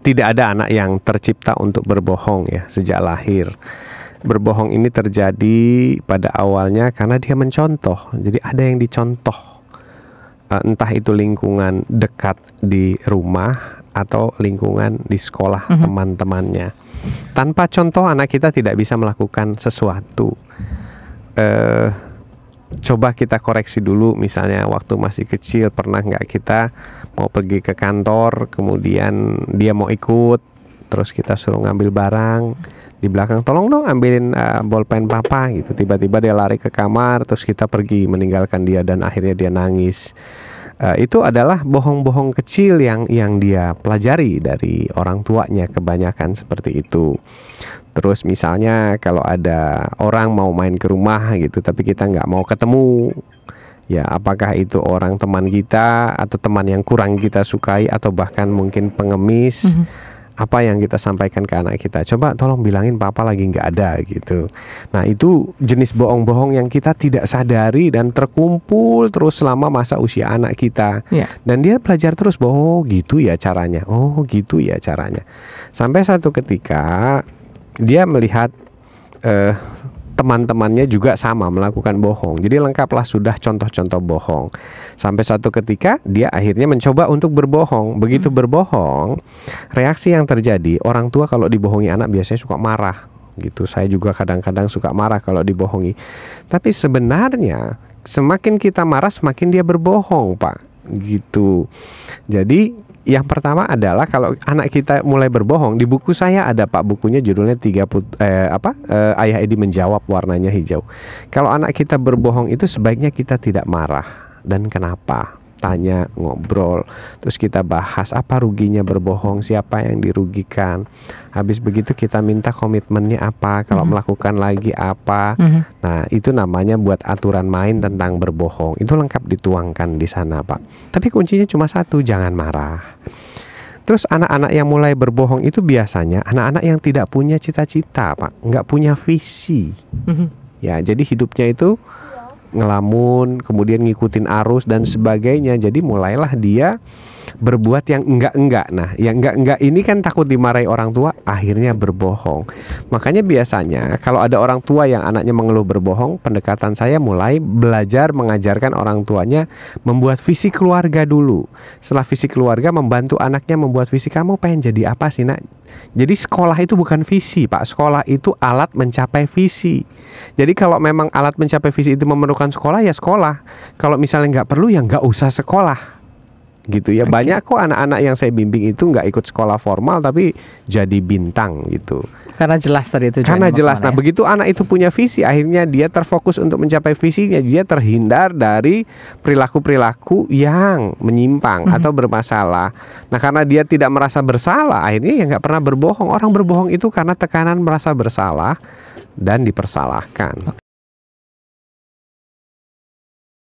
tidak ada anak yang tercipta untuk berbohong ya sejak lahir. Berbohong ini terjadi pada awalnya karena dia mencontoh. Jadi ada yang dicontoh, entah itu lingkungan dekat di rumah atau lingkungan di sekolah teman-temannya. Tanpa contoh anak kita tidak bisa melakukan sesuatu. Coba kita koreksi dulu, misalnya waktu masih kecil pernah nggak kita mau pergi ke kantor, kemudian dia mau ikut, terus kita suruh ngambil barang di belakang, tolong dong ambilin bolpen papa gitu. Tiba-tiba dia lari ke kamar, terus kita pergi meninggalkan dia dan akhirnya dia nangis. Itu adalah bohong-bohong kecil yang dia pelajari dari orang tuanya, kebanyakan seperti itu. Terus misalnya kalau ada orang mau main ke rumah gitu, tapi kita nggak mau ketemu, ya apakah itu orang teman kita atau teman yang kurang kita sukai atau bahkan mungkin pengemis, apa yang kita sampaikan ke anak kita, coba tolong bilangin papa lagi nggak ada gitu. Nah itu jenis bohong-bohong yang kita tidak sadari dan terkumpul terus selama masa usia anak kita. Dan dia belajar terus bahwa oh gitu ya caranya, oh gitu ya caranya. Sampai satu ketika dia melihat teman-temannya juga sama melakukan bohong. Jadi lengkaplah sudah contoh-contoh bohong. Sampai suatu ketika dia akhirnya mencoba untuk berbohong. Begitu berbohong, reaksi yang terjadi, orang tua kalau dibohongi anak biasanya suka marah gitu. Saya juga kadang-kadang suka marah kalau dibohongi. Tapi sebenarnya semakin kita marah semakin dia berbohong, Pak. Gitu. Jadi yang pertama adalah kalau anak kita mulai berbohong, di buku saya ada Pak, bukunya judulnya Ayah Edi Menjawab, warnanya hijau. Kalau anak kita berbohong itu sebaiknya kita tidak marah. Dan kenapa? Tanya, ngobrol, terus kita bahas apa ruginya berbohong, siapa yang dirugikan. Habis begitu kita minta komitmennya apa, kalau melakukan lagi apa. Nah itu namanya buat aturan main tentang berbohong. Itu lengkap dituangkan di sana, Pak. Tapi kuncinya cuma satu, jangan marah. Terus anak-anak yang mulai berbohong itu biasanya anak-anak yang tidak punya cita-cita, Pak, nggak punya visi. Ya jadi hidupnya itu ngelamun, kemudian ngikutin arus dan sebagainya. Jadi mulailah dia berbuat yang enggak-enggak. Nah, yang enggak-enggak ini kan takut dimarahi orang tua, akhirnya berbohong. Makanya biasanya kalau ada orang tua yang anaknya mengeluh berbohong, pendekatan saya mulai belajar mengajarkan orang tuanya membuat visi keluarga dulu. Setelah visi keluarga, membantu anaknya membuat visi. Kamu pengen jadi apa sih, Nak? Jadi sekolah itu bukan visi, Pak. Sekolah itu alat mencapai visi. Jadi kalau memang alat mencapai visi itu memerlukan sekolah, ya sekolah. Kalau misalnya nggak perlu, ya nggak usah sekolah. Gitu ya. Banyak kok anak-anak yang saya bimbing itu nggak ikut sekolah formal tapi jadi bintang gitu. Karena jelas tadi itu. Karena jelas. Nah begitu anak itu punya visi, akhirnya dia terfokus untuk mencapai visinya. Dia terhindar dari perilaku-perilaku yang menyimpang atau bermasalah. Nah karena dia tidak merasa bersalah, akhirnya ya nggak pernah berbohong. Orang berbohong itu karena tekanan merasa bersalah dan dipersalahkan.